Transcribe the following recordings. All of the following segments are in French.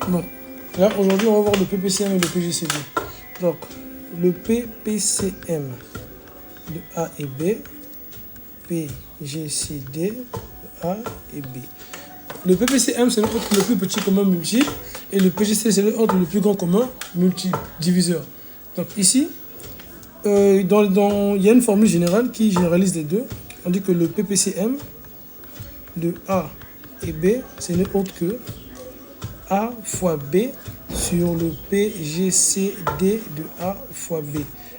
Bon, là aujourd'hui on va voir le PPCM et le PGCD. Donc, le PPCM de A et B, PGCD de A et B. Le PPCM c'est le plus petit commun multiple et le PGCD c'est le plus grand commun multiple, diviseur. Donc ici, il y a une formule générale qui généralise les deux. On dit que le PPCM de A et B c'est ne autre que A fois B sur le PGCD de A fois B.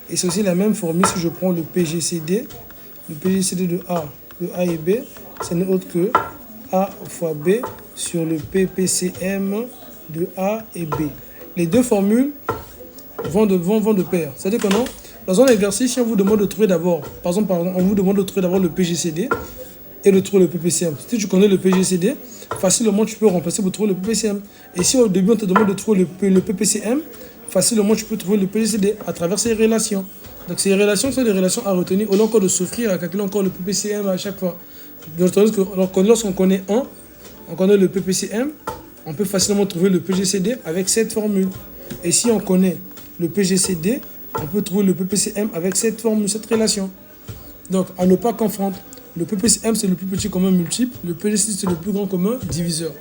Et c'est aussi la même formule si je prends le PGCD de A et B, c'est ne autre que A fois B sur le PPCM de A et B. Les deux formules vont de pair. C'est-à-dire que non, dans un exercice, si on vous demande de trouver d'abord, par exemple, on vous demande de trouver d'abord le PGCD et de trouver le PPCM. Si tu connais le PGCD, facilement tu peux remplacer pour trouver le PPCM. Et si au début on te demande de trouver le PPCM, facilement tu peux trouver le PGCD à travers ces relations. Donc ces relations sont des relations à retenir au lieu encore de souffrir à calculer encore le PPCM à chaque fois. Donc lorsqu'on connaît on connaît le PPCM, on peut facilement trouver le PGCD avec cette formule. Et si on connaît le PGCD, on peut trouver le PPCM avec cette formule, cette relation. Donc à ne pas confondre. Le PPCM c'est le plus petit commun multiple, le PGCD c'est le plus grand commun diviseur.